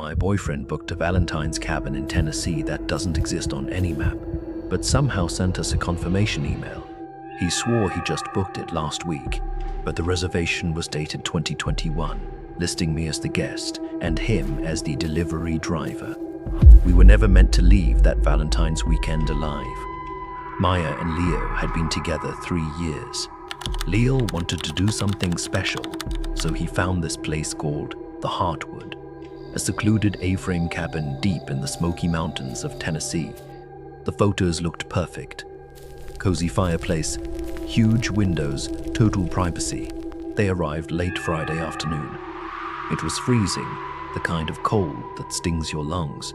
My boyfriend booked a Valentine's cabin in Tennessee that doesn't exist on any map, but somehow sent us a confirmation email. He swore he just booked it last week, but the reservation was dated 2021, listing me as the guest and him as the delivery driver. We were never meant to leave that Valentine's weekend alive. Maya and Leo had been together 3 years. Leo wanted to do something special, so he found this place called the Heartwood, a secluded A-frame cabin deep in the Smoky Mountains of Tennessee. The photos looked perfect. Cozy fireplace, huge windows, total privacy. They arrived late Friday afternoon. It was freezing, the kind of cold that stings your lungs.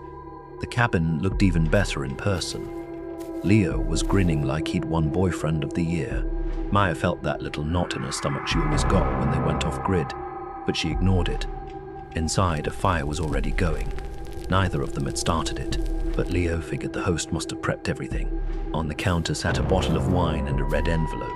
The cabin looked even better in person. Leo was grinning like he'd won Boyfriend of the Year. Maya felt that little knot in her stomach she always got when they went off-grid, but she ignored it. Inside, a fire was already going. Neither of them had started it, but Leo figured the host must have prepped everything. On the counter sat a bottle of wine and a red envelope.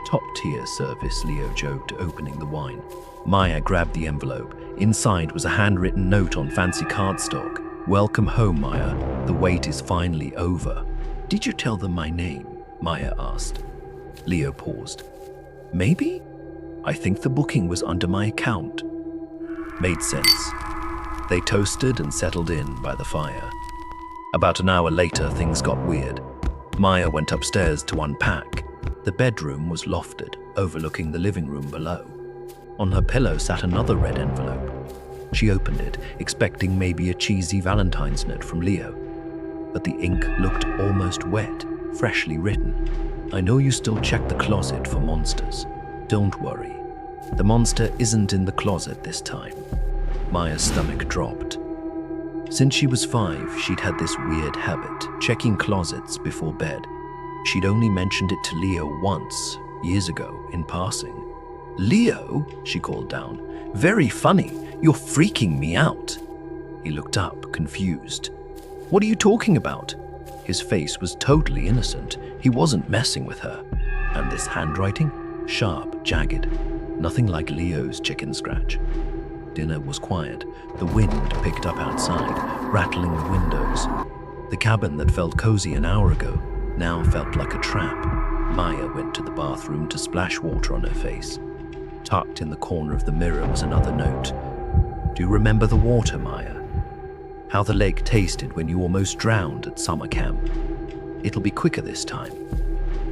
Top-tier service, Leo joked, opening the wine. Maya grabbed the envelope. Inside was a handwritten note on fancy cardstock. "Welcome home, Maya. The wait is finally over." "Did you tell them my name?" Maya asked. Leo paused. "Maybe? I think the booking was under my account." Made sense. They toasted and settled in by the fire. About an hour later, things got weird. Maya went upstairs to unpack. The bedroom was lofted, overlooking the living room below. On her pillow sat another red envelope. She opened it, expecting maybe a cheesy Valentine's note from Leo. But the ink looked almost wet, freshly written. "I know you still check the closet for monsters. Don't worry. The monster isn't in the closet this time." Maya's stomach dropped. Since she was 5, she'd had this weird habit, checking closets before bed. She'd only mentioned it to Leo once, years ago, in passing. "Leo," she called down, "very funny. You're freaking me out." He looked up, confused. "What are you talking about?" His face was totally innocent. He wasn't messing with her. And this handwriting? Sharp, jagged. Nothing like Leo's chicken scratch. Dinner was quiet. The wind picked up outside, rattling the windows. The cabin that felt cozy an hour ago now felt like a trap. Maya went to the bathroom to splash water on her face. Tucked in the corner of the mirror was another note. "Do you remember the water, Maya? How the lake tasted when you almost drowned at summer camp? It'll be quicker this time."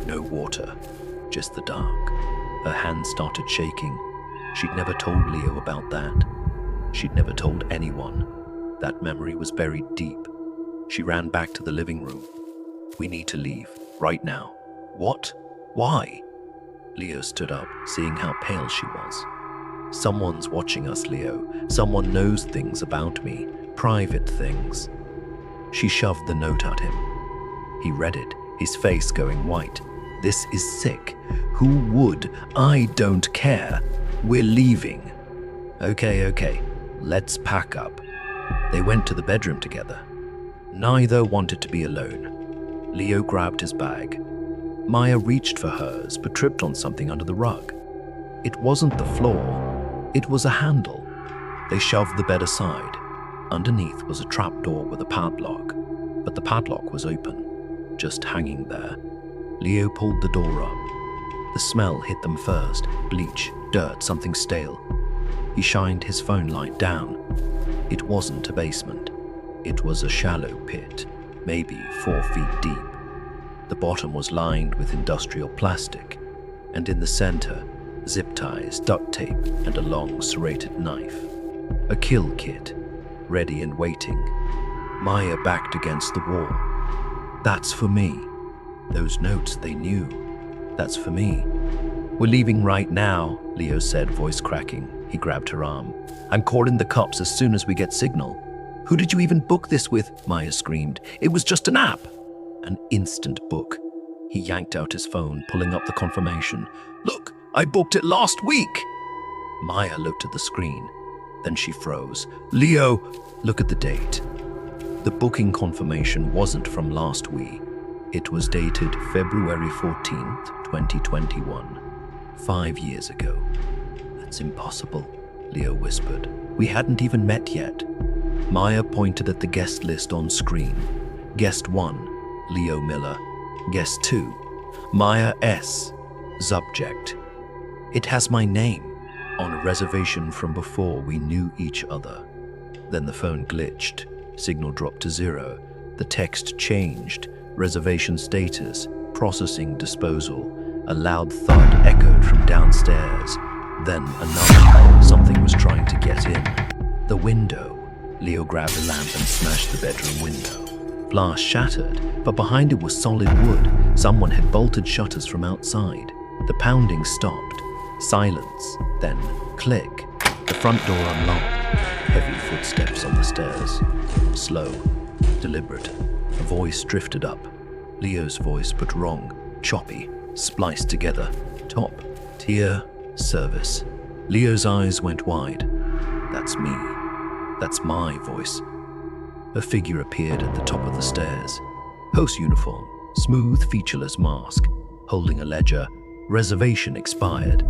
No water, just the dark. Her hands started shaking. She'd never told Leo about that. She'd never told anyone. That memory was buried deep. She ran back to the living room. "We need to leave, right now." "What? Why?" Leo stood up, seeing how pale she was. "Someone's watching us, Leo. Someone knows things about me, private things." She shoved the note at him. He read it, his face going white. "This is sick. Who would? I don't care. We're leaving." Okay. Let's pack up." They went to the bedroom together. Neither wanted to be alone. Leo grabbed his bag. Maya reached for hers, but tripped on something under the rug. It wasn't the floor. It was a handle. They shoved the bed aside. Underneath was a trapdoor with a padlock, but the padlock was open, just hanging there. Leo pulled the door up. The smell hit them first, bleach, dirt, something stale. He shined his phone light down. It wasn't a basement. It was a shallow pit, maybe 4 feet deep. The bottom was lined with industrial plastic, and in the center, zip ties, duct tape, and a long serrated knife. A kill kit, ready and waiting. Maya backed against the wall. "That's for me." Those notes, they knew. "That's for me." "We're leaving right now," Leo said, voice cracking. He grabbed her arm. "I'm calling the cops as soon as we get signal." "Who did you even book this with?" Maya screamed. "It was just an app." An instant book. He yanked out his phone, pulling up the confirmation. "Look, I booked it last week." Maya looked at the screen. Then she froze. "Leo, look at the date." The booking confirmation wasn't from last week. It was dated February 14th, 2021. 5 years ago. "That's impossible," Leo whispered. "We hadn't even met yet." Maya pointed at the guest list on screen. Guest 1, Leo Miller. Guest 2, Maya S. Subject: it has my name on a reservation from before we knew each other. Then the phone glitched. Signal dropped to 0. The text changed. Reservation status, processing disposal. A loud thud echoed from downstairs. Then another. Something was trying to get in. The window. Leo grabbed a lamp and smashed the bedroom window. Glass shattered, but behind it was solid wood. Someone had bolted shutters from outside. The pounding stopped. Silence. Then click. The front door unlocked. Heavy footsteps on the stairs. Slow. Deliberate. A voice drifted up. Leo's voice, but wrong. Choppy. Spliced together. Top tier service. Leo's eyes went wide. That's me. That's my voice. A figure appeared at the top of the stairs. Host uniform. Smooth, featureless mask. Holding a ledger. Reservation expired.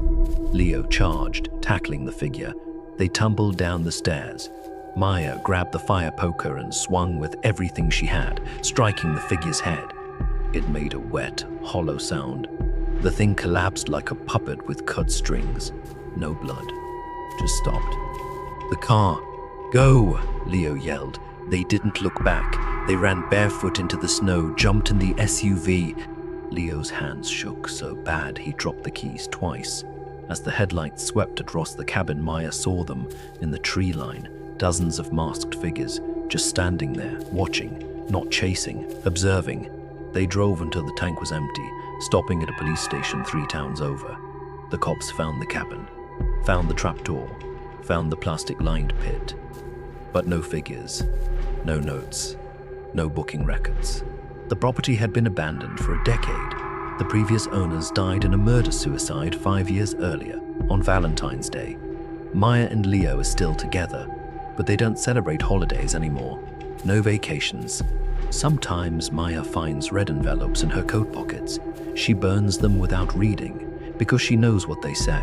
Leo charged, tackling the figure. They tumbled down the stairs. Maya grabbed the fire poker and swung with everything she had, striking the figure's head. It made a wet, hollow sound. The thing collapsed like a puppet with cut strings. No blood. Just stopped. The car. Go! Leo yelled. They didn't look back. They ran barefoot into the snow, jumped in the SUV. Leo's hands shook so bad he dropped the keys twice. As the headlights swept across the cabin, Maya saw them in the tree line. Dozens of masked figures, just standing there, watching, not chasing, observing. They drove until the tank was empty, stopping at a police station 3 towns over. The cops found the cabin, found the trapdoor, found the plastic-lined pit. But no figures, no notes, no booking records. The property had been abandoned for a decade. The previous owners died in a murder-suicide 5 years earlier, on Valentine's Day. Maya and Leo are still together, but they don't celebrate holidays anymore. No vacations. Sometimes Maya finds red envelopes in her coat pockets. She burns them without reading, because she knows what they say.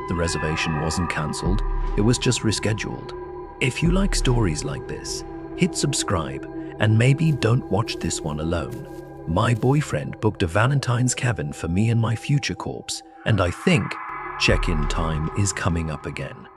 The reservation wasn't cancelled, it was just rescheduled. If you like stories like this, hit subscribe, and maybe don't watch this one alone. My boyfriend booked a Valentine's cabin for me and my future corpse, and I think check-in time is coming up again.